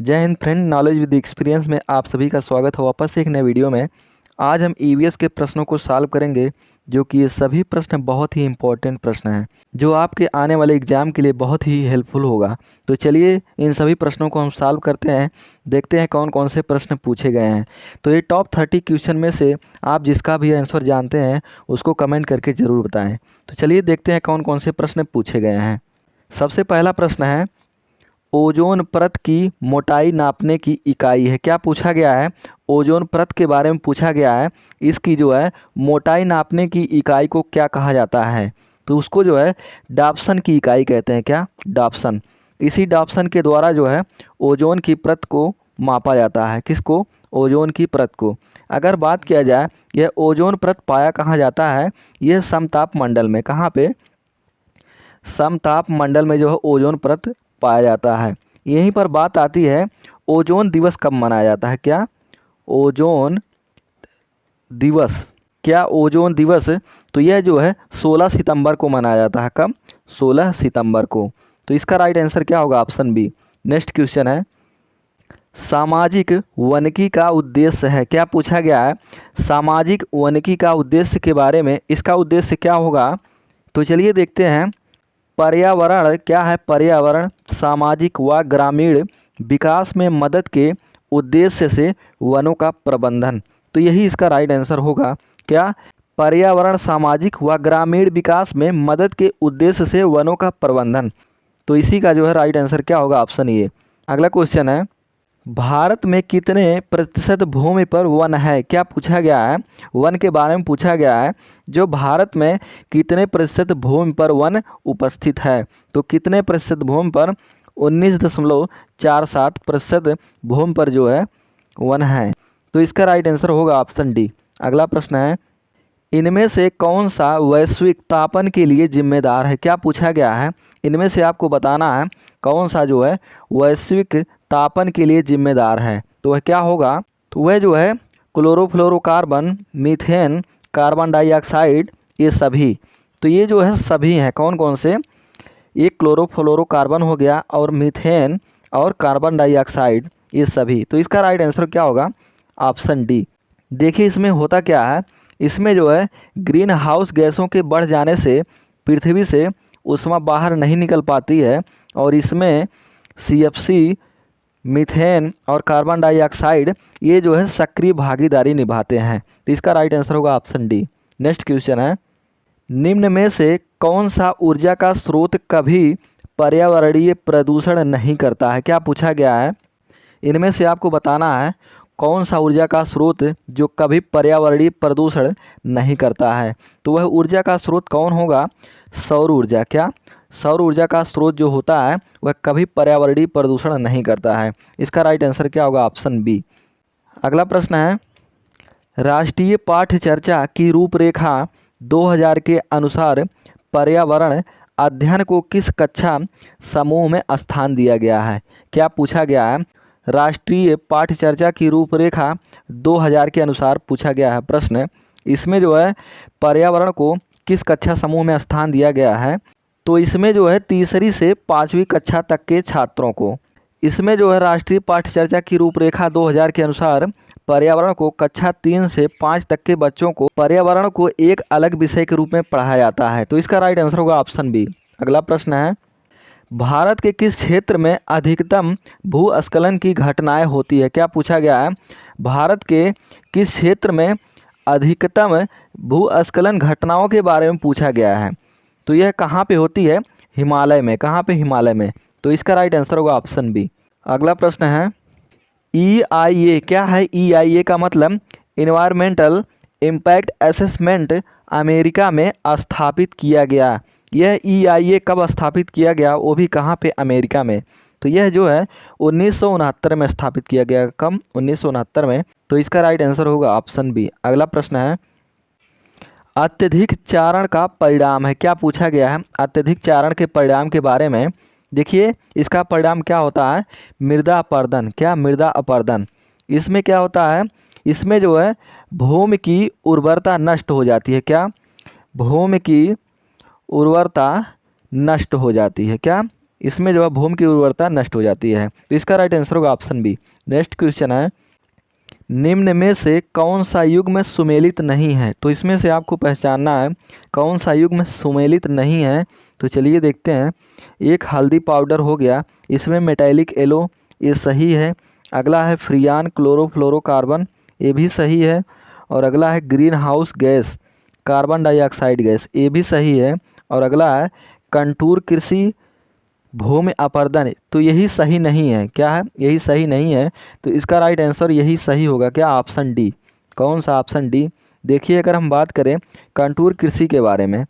जय Hind friend, knowledge with experience में आप सभी का स्वागत है वापस से एक नए वीडियो में। आज हम ईवीएस के प्रश्नों को सॉल्व करेंगे, जो कि ये सभी प्रश्न बहुत ही इंपॉर्टेंट प्रश्न हैं, जो आपके आने वाले एग्जाम के लिए बहुत ही हेल्पफुल होगा। तो चलिए इन सभी प्रश्नों को हम सॉल्व करते हैं, देखते हैं कौन कौन से प्रश्न पूछे गए हैं। तो ये टॉप 30 क्वेश्चन में से आप जिसका भी आंसर जानते हैं उसको कमेंट करके ज़रूर बताएँ। तो चलिए देखते हैं कौन कौन से प्रश्न पूछे गए हैं। सबसे पहला प्रश्न है, ओजोन परत की मोटाई नापने की इकाई है। क्या पूछा गया है? ओजोन परत के बारे में पूछा गया है। इसकी जो है मोटाई नापने की इकाई को क्या कहा जाता है? तो उसको जो है डाप्सन की इकाई कहते हैं। क्या? डाप्सन। इसी डाप्सन के द्वारा जो है ओजोन की परत को मापा जाता है। किसको? ओजोन की परत को। अगर बात किया जाए यह ओजोन परत पाया कहाँ जाता है? यह समताप मंडल में। कहाँ पे? समताप मंडल में जो है ओजोन परत पाया जाता है। यहीं पर बात आती है, ओजोन दिवस कब मनाया जाता है? क्या? ओजोन दिवस। क्या ओजोन दिवस? तो यह जो है 16 सितंबर को मनाया जाता है। कब? 16 सितंबर को। तो इसका राइट आंसर क्या होगा? Option B. नेक्स्ट क्वेश्चन है, सामाजिक वानिकी का उद्देश्य है। क्या पूछा गया है? सामाजिक वानिकी का उद्देश्य के बारे में, इसका उद्देश्य क्या होगा? तो चलिए देखते हैं। पर्यावरण क्या है? पर्यावरण, सामाजिक व ग्रामीण विकास में मदद के उद्देश्य से वनों का प्रबंधन। तो यही इसका राइट आंसर होगा। क्या? पर्यावरण, सामाजिक व ग्रामीण विकास में मदद के उद्देश्य से वनों का प्रबंधन। तो इसी का जो है राइट आंसर क्या होगा? Option A. अगला क्वेश्चन है, भारत में कितने प्रतिशत भूमि पर वन है? क्या पूछा गया है? वन के बारे में पूछा गया है। जो भारत में कितने प्रतिशत भूमि पर वन उपस्थित है? तो कितने प्रतिशत भूमि पर? 19.47% भूमि पर जो है वन है। तो इसका राइट आंसर होगा ऑप्शन डी। अगला प्रश्न है, इनमें से कौन सा वैश्विक तापन के लिए जिम्मेदार है? क्या पूछा गया है? इनमें से आपको बताना है कौन सा जो है वैश्विक तापन के लिए जिम्मेदार है। तो वह क्या होगा? तो वह जो है क्लोरोफ्लोरोकार्बन, मीथेन, कार्बन डाइऑक्साइड, ये सभी। तो ये जो है सभी हैं। कौन कौन से? एक क्लोरोफ्लोरोकार्बन हो गया, और मीथेन और कार्बन डाइऑक्साइड, ये सभी। तो इसका राइट आंसर क्या होगा? Option D. देखिए इसमें होता क्या है, इसमें जो है ग्रीन हाउस गैसों के बढ़ जाने से पृथ्वी से ऊष्मा बाहर नहीं निकल पाती है, और इसमें सीएफसी, मीथेन और कार्बन डाइऑक्साइड ये जो है सक्रिय भागीदारी निभाते हैं। तो इसका राइट आंसर होगा ऑप्शन डी। नेक्स्ट क्वेश्चन है, निम्न में से कौन सा ऊर्जा का स्रोत कभी पर्यावरणीय प्रदूषण नहीं करता है? क्या पूछा गया है? इनमें से आपको बताना है कौन सा ऊर्जा का स्रोत जो कभी पर्यावरणीय प्रदूषण नहीं करता है। तो वह ऊर्जा का स्रोत कौन होगा? सौर ऊर्जा। क्या? सौर ऊर्जा का स्रोत जो होता है वह कभी पर्यावरणीय प्रदूषण नहीं करता है। इसका राइट आंसर क्या होगा? Option B. अगला प्रश्न है, राष्ट्रीय पाठ्यचर्या की रूपरेखा 2000 के अनुसार पर्यावरण अध्ययन को किस कक्षा समूह में स्थान दिया गया है? क्या पूछा गया है? राष्ट्रीय पाठ्यचर्या की रूपरेखा 2000 के अनुसार पूछा गया है प्रश्न। इसमें जो है पर्यावरण को किस कक्षा समूह में स्थान दिया गया है? तो इसमें जो है तीसरी से 5वीं कक्षा तक के छात्रों को। इसमें जो है राष्ट्रीय पाठ्यचर्या की रूपरेखा 2000 के अनुसार पर्यावरण को कक्षा 3 से 5 तक के बच्चों को पर्यावरण को एक अलग विषय के रूप में पढ़ाया जाता है। तो इसका राइट आंसर होगा ऑप्शन बी। अगला प्रश्न है, भारत के किस क्षेत्र में अधिकतम भूस्खलन की घटनाएं होती है? क्या पूछा गया है? भारत के किस क्षेत्र में अधिकतम भूस्खलन घटनाओं के बारे में पूछा गया है। तो यह कहाँ पे होती है? हिमालय में। कहाँ पे? हिमालय में। तो इसका राइट आंसर होगा ऑप्शन बी। अगला प्रश्न है, EIA क्या है? EIA का मतलब इन्वायरमेंटल इम्पैक्ट असेसमेंट अमेरिका में स्थापित किया गया। यह EIA कब स्थापित किया गया? वो भी कहाँ पे? अमेरिका में। तो यह जो है 1969 में स्थापित किया गया। कब? 1969 में। तो इसका राइट आंसर होगा ऑप्शन बी। अगला प्रश्न है, अत्यधिक चारण का परिणाम है। क्या पूछा गया है? अत्यधिक चारण के परिणाम के बारे में। देखिए इसका परिणाम क्या होता है? मृदा अपरदन। क्या? मृदा अपरदन। इसमें क्या होता है? इसमें जो है भूमि की उर्वरता नष्ट हो जाती है। क्या? भूमि की उर्वरता नष्ट हो जाती है। क्या? इसमें जो है भूमि की उर्वरता नष्ट हो जाती है। तो इसका राइट आंसर होगा ऑप्शन बी। नेक्स्ट क्वेश्चन है, निम्न में से कौन सा युग्म सुमेलित नहीं है? तो इसमें से आपको पहचानना है कौन सा युग्म सुमेलित नहीं है। तो चलिए देखते हैं। एक हल्दी पाउडर हो गया, इसमें मेटालिक येलो, ये सही है। अगला है फ्रियान क्लोरोफ्लोरोकार्बन, ये भी सही है। और अगला है green house gas carbon dioxide gas, ये भी सही है। और अगला है कंटूर कृषि भूमि अपर्दन, तो यही सही नहीं है। क्या है? यही सही नहीं है। तो इसका राइट आंसर यही सही होगा। क्या? Option D. कौन सा? Option D. देखिए अगर हम बात करें कंटूर कृषि के बारे में,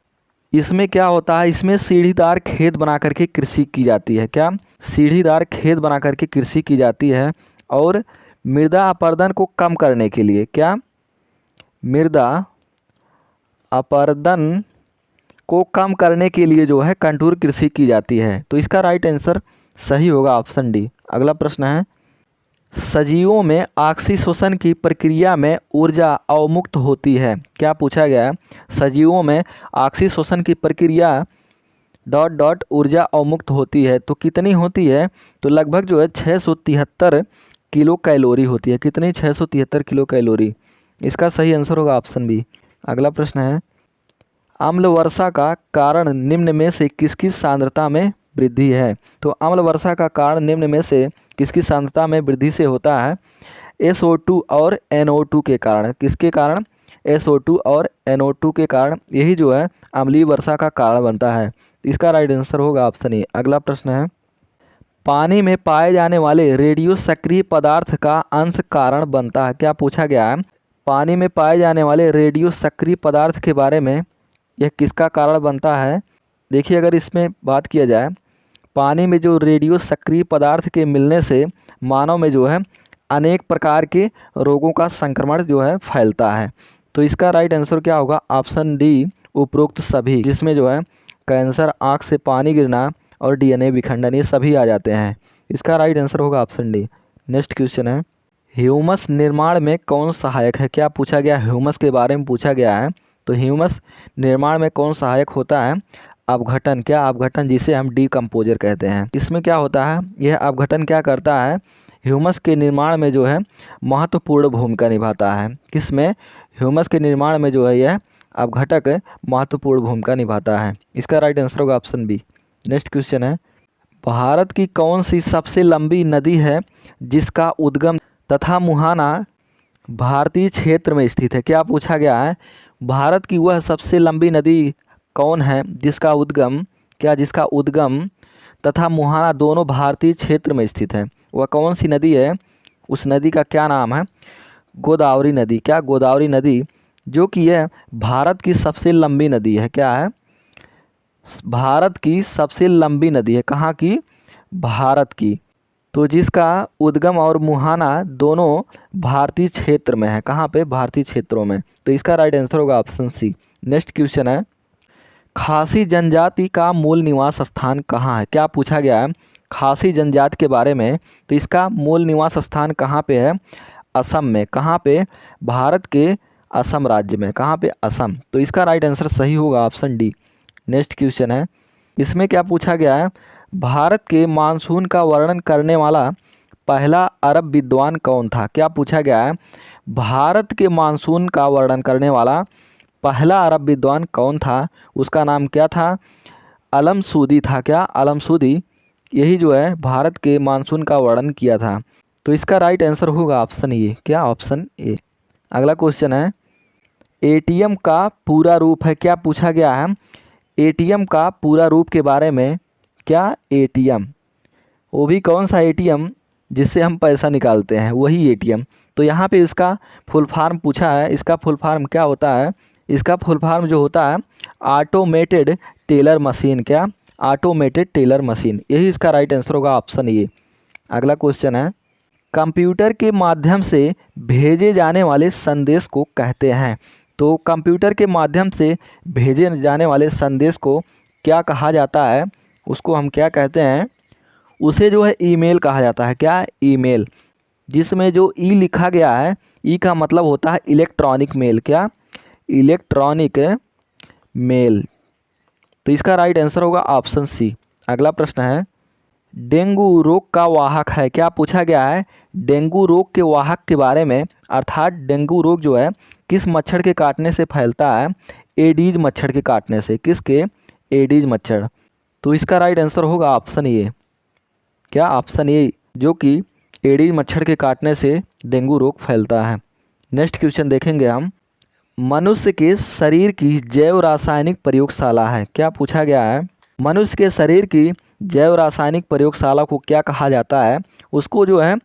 इसमें क्या होता है, इसमें सीढ़ीदार खेत बना करके कृषि की जाती है। क्या? सीढ़ीदार खेत बना करके कृषि की जाती है। और मृदा अपरदन को कम करने के लिए, क्या? मृदा अपरदन को कम करने के लिए जो है कंटूर कृषि की जाती है। तो इसका राइट आंसर सही होगा ऑप्शन डी। अगला प्रश्न है, सजीवों में ऑक्सीशोषण की प्रक्रिया में ऊर्जा अवमुक्त होती है। क्या पूछा गया है? सजीवों में ऑक्सीशोषण की प्रक्रिया डॉट डॉट ऊर्जा अवमुक्त होती है, तो कितनी होती है? तो लगभग जो है 673 किलो कैलोरी होती है। कितनी? 673 किलो कैलोरी। इसका सही आंसर होगा ऑप्शन बी। अगला प्रश्न है, अम्ल वर्षा का कारण निम्न में से किसकी सांद्रता में वृद्धि है? तो अम्ल वर्षा का कारण निम्न में से किसकी सांद्रता में वृद्धि से होता है? SO2 और NO2 के कारण। किसके कारण? SO2 और NO2 के कारण, यही जो है अम्लीय वर्षा का कारण बनता है। इसका राइट आंसर होगा ऑप्शन ए। अगला प्रश्न है, पानी में पाए जाने वाले रेडियो सक्रिय पदार्थ का अंश कारण बनता है। क्या पूछा गया है? पानी में पाए जाने वाले रेडियो सक्रिय पदार्थ के बारे में, यह किसका कारण बनता है? देखिए अगर इसमें बात किया जाए, पानी में जो रेडियो सक्रिय पदार्थ के मिलने से मानव में जो है अनेक प्रकार के रोगों का संक्रमण जो है फैलता है। तो इसका राइट आंसर क्या होगा? ऑप्शन डी, उपरोक्त सभी, जिसमें जो है कैंसर, आँख से पानी गिरना और DNA विखंडन, ये सभी आ जाते हैं। इसका राइट आंसर होगा ऑप्शन डी। नेक्स्ट क्वेश्चन है, ह्यूमस निर्माण में कौन सहायक है? क्या पूछा गया? ह्यूमस के बारे में पूछा गया है। तो ह्यूमस निर्माण में कौन सहायक होता है? अपघटन। क्या? अपघटन, जिसे हम डीकम्पोजर कहते हैं। इसमें क्या होता है? यह अपघटन क्या करता है? ह्यूमस के निर्माण में जो है महत्वपूर्ण भूमिका निभाता है। किसमें? ह्यूमस के निर्माण में जो है यह अपघटक महत्वपूर्ण भूमिका निभाता है। इसका राइट आंसर होगा ऑप्शन बी। नेक्स्ट क्वेश्चन है, भारत की कौन सी सबसे लंबी नदी है जिसका उद्गम तथा मुहाना भारतीय क्षेत्र में स्थित है? क्या पूछा गया है? भारत की वह सबसे लंबी नदी कौन है जिसका उद्गम, क्या? जिसका उद्गम तथा मुहाना दोनों भारतीय क्षेत्र में स्थित है। वह कौन सी नदी है? उस नदी का क्या नाम है? गोदावरी नदी। क्या? गोदावरी नदी, जो कि यह भारत की सबसे लंबी नदी है। क्या है? भारत की सबसे लंबी नदी है। कहाँ की? भारत की। तो जिसका उद्गम और मुहाना दोनों भारतीय क्षेत्र में है। कहाँ पे? भारतीय क्षेत्रों में। तो इसका राइट आंसर होगा ऑप्शन सी। नेक्स्ट क्वेश्चन है, खासी जनजाति का मूल निवास स्थान कहाँ है? क्या पूछा गया है? खासी जनजाति के बारे में। तो इसका मूल निवास स्थान कहाँ पे है? असम में। कहाँ पे? भारत के असम राज्य में। कहाँ पे? असम। तो इसका राइट आंसर सही होगा ऑप्शन डी। नेक्स्ट क्वेश्चन है, इसमें क्या पूछा गया है? भारत के मानसून का वर्णन करने वाला पहला अरब विद्वान कौन था? क्या पूछा गया है? भारत के मानसून का वर्णन करने वाला पहला अरब विद्वान कौन था? उसका नाम क्या था? अलमसूदी था। क्या? अलमसूदी, यही जो है भारत के मानसून का वर्णन किया था। तो इसका राइट आंसर होगा ऑप्शन ए। क्या? Option A. अगला क्वेश्चन है, ATM का पूरा रूप है? क्या पूछा गया है? ATM का पूरा रूप के बारे में। क्या? ATM, वो भी कौन सा ATM? जिससे हम पैसा निकालते हैं, वही ATM। तो यहाँ पे इसका फुल फॉर्म पूछा है। इसका फुल फॉर्म क्या होता है? इसका फुल फॉर्म जो होता है ऑटोमेटेड टेलर मशीन। क्या? ऑटोमेटेड टेलर मशीन, यही इसका राइट आंसर होगा ऑप्शन ए। अगला क्वेश्चन है, कंप्यूटर के माध्यम से भेजे जाने वाले संदेश को कहते हैं। तो कंप्यूटर के माध्यम से भेजे जाने वाले संदेश को क्या कहा जाता है? उसको हम क्या कहते हैं? उसे जो है ईमेल कहा जाता है। क्या? ईमेल, जिसमें जो ई लिखा गया है, ई का मतलब होता है इलेक्ट्रॉनिक मेल। क्या? Electronic mail. तो इसका राइट आंसर होगा ऑप्शन सी। अगला प्रश्न है, डेंगू रोग का वाहक है? क्या पूछा गया है? डेंगू रोग के वाहक के बारे में, अर्थात डेंगू रोग जो है किस मच्छर के काटने से फैलता है? एडीज मच्छर के काटने से। किसके? एडीज मच्छर। तो इसका राइट आंसर होगा ऑप्शन ए। क्या? ऑप्शन ए, जो कि एडीज मच्छर के काटने से डेंगू रोग फैलता है। नेक्स्ट क्वेश्चन देखेंगे हम। मनुष्य के शरीर की जैव रासायनिक प्रयोगशाला है? क्या पूछा गया है? मनुष्य के शरीर की जैव रासायनिक प्रयोगशाला को क्या कहा जाता है? उसको जो है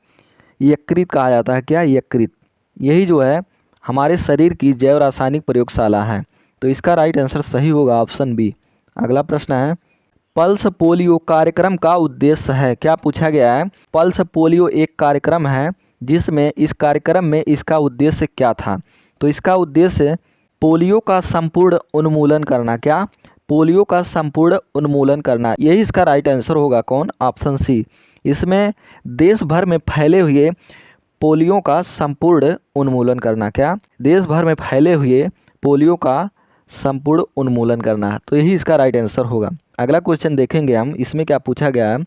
यकृत कहा जाता है। क्या? यकृत। यही जो है हमारे शरीर की जैव रासायनिक प्रयोगशाला है। तो इसका राइट आंसर सही होगा ऑप्शन बी। अगला प्रश्न है, पल्स पोलियो कार्यक्रम का उद्देश्य है? क्या पूछा गया है? पल्स पोलियो एक कार्यक्रम है जिसमें इस कार्यक्रम में इसका उद्देश्य क्या था? तो इसका उद्देश्य पोलियो का संपूर्ण उन्मूलन करना। क्या? पोलियो का संपूर्ण उन्मूलन करना। यही इसका राइट आंसर होगा। कौन? Option C. इसमें देश भर में फैले हुए पोलियो का संपूर्ण उन्मूलन करना। क्या? देश भर में फैले हुए पोलियो का संपूर्ण उन्मूलन करना। तो यही इसका राइट आंसर होगा। अगला क्वेश्चन देखेंगे हम। इसमें क्या पूछा गया है?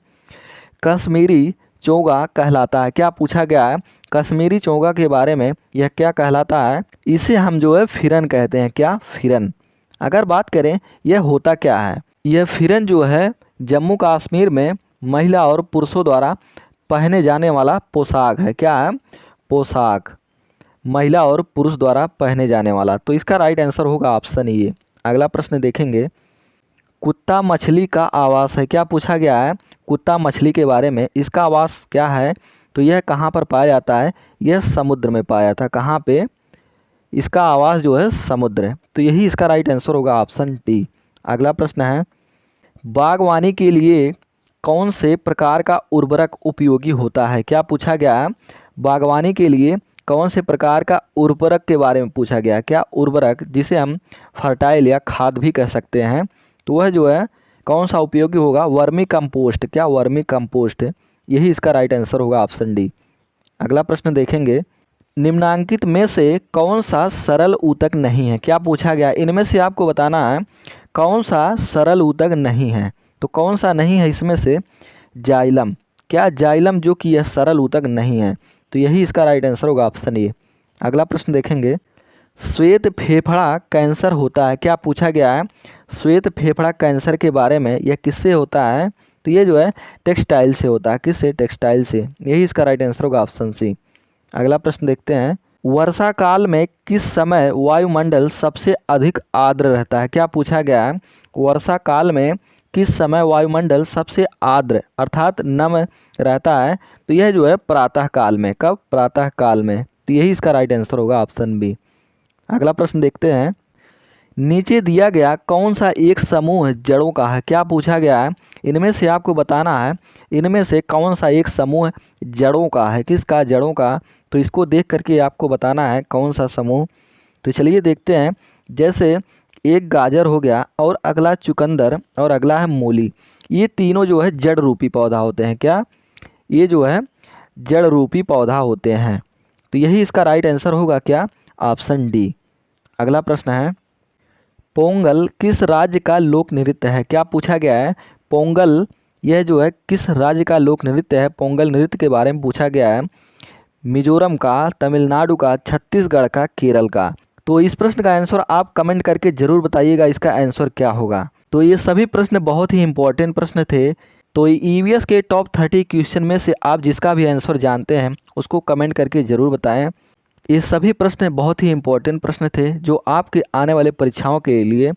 कश्मीरी चोगा कहलाता है? क्या पूछा गया है? कश्मीरी चोगा के बारे में यह क्या कहलाता है? इसे हम जो है फिरन कहते हैं। क्या? फिरन। अगर बात करें यह होता क्या है? यह फिरन जो है जम्मू कश्मीर में महिला और पुरुषों द्वारा पहने जाने वाला पोशाक है। क्या है? पोशाक। महिला और पुरुष द्वारा पहने जाने वाला। तो इसका राइट आंसर होगा ऑप्शन ए। अगला प्रश्न देखेंगे, कुत्ता मछली का आवास है? क्या पूछा गया है? कुत्ता मछली के बारे में। इसका आवास क्या है? तो यह कहाँ पर पाया जाता है? यह समुद्र में पाया जाता है। कहाँ पे? इसका आवास जो है समुद्र है। तो यही इसका राइट आंसर होगा ऑप्शन डी। अगला प्रश्न है, बागवानी के लिए कौन से प्रकार का उर्वरक उपयोगी होता है? क्या पूछा गया है? बागवानी के लिए कौन से प्रकार का उर्वरक के बारे में पूछा गया है। क्या? उर्वरक, जिसे हम फर्टाइल या खाद भी कह सकते हैं, तो वह जो है कौन सा उपयोगी होगा? Vermicompost. क्या? Vermicompost. यही इसका राइट आंसर होगा ऑप्शन डी। अगला प्रश्न देखेंगे, निम्नांकित में से कौन सा सरल ऊतक नहीं है? क्या पूछा गया? इनमें से आपको बताना है कौन सा सरल ऊतक नहीं है। तो कौन सा नहीं है इसमें से? जाइलम। क्या? जाइलम जो कि यह सरल ऊतक नहीं है। तो यही इसका राइट आंसर होगा ऑप्शन ए। अगला प्रश्न देखेंगे, श्वेत फेफड़ा कैंसर होता है? क्या पूछा गया है? श्वेत फेफड़ा कैंसर के बारे में यह किससे होता है? तो ये जो है टेक्सटाइल से होता है। किससे? टेक्सटाइल से। यही इसका राइट आंसर होगा ऑप्शन सी। अगला प्रश्न देखते हैं, वर्षा काल में किस समय वायुमंडल सबसे अधिक आर्द्र रहता है? क्या पूछा गया है? वर्षा काल में किस समय वायुमंडल सबसे आर्द्र अर्थात नम रहता है? तो यह जो है प्रातः काल में। कब? प्रातः काल में। तो यही इसका राइट आंसर होगा ऑप्शन बी। अगला प्रश्न देखते हैं, नीचे दिया गया कौन सा एक समूह जड़ों का है? क्या पूछा गया है? इनमें से आपको बताना है इनमें से कौन सा एक समूह जड़ों का है। किसका? जड़ों का। तो इसको देख करके आपको बताना है कौन सा समूह। तो चलिए देखते हैं। जैसे एक गाजर हो गया, और अगला चुकंदर, और अगला है मूली। ये तीनों जो है जड़ रूपी पौधा होते हैं। क्या? ये जो है जड़ रूपी पौधा होते हैं। तो यही इसका राइट आंसर होगा। क्या? Option D. अगला प्रश्न है, पोंगल किस राज्य का लोक नृत्य है? क्या पूछा गया है? पोंगल यह जो है किस राज्य का लोक नृत्य है? पोंगल नृत्य के बारे में पूछा गया है। मिजोरम का, तमिलनाडु का, छत्तीसगढ़ का, केरल का। तो इस प्रश्न का आंसर आप कमेंट करके ज़रूर बताइएगा इसका आंसर क्या होगा। तो ये सभी प्रश्न बहुत ही इंपॉर्टेंट प्रश्न थे। तो ईवीएस के टॉप 30 क्वेश्चन में से आप जिसका भी आंसर जानते हैं उसको कमेंट करके ज़रूर बताएं। ये सभी प्रश्न बहुत ही इंपॉर्टेंट प्रश्न थे जो आपके आने वाले परीक्षाओं के लिए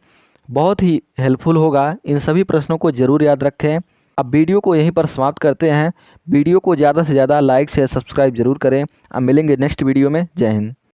बहुत ही हेल्पफुल होगा। इन सभी प्रश्नों को ज़रूर याद रखें। अब वीडियो को यहीं पर समाप्त करते हैं। वीडियो को ज़्यादा से ज़्यादा लाइक शेयर सब्सक्राइब जरूर करें। अब मिलेंगे नेक्स्ट वीडियो में। जय हिंद।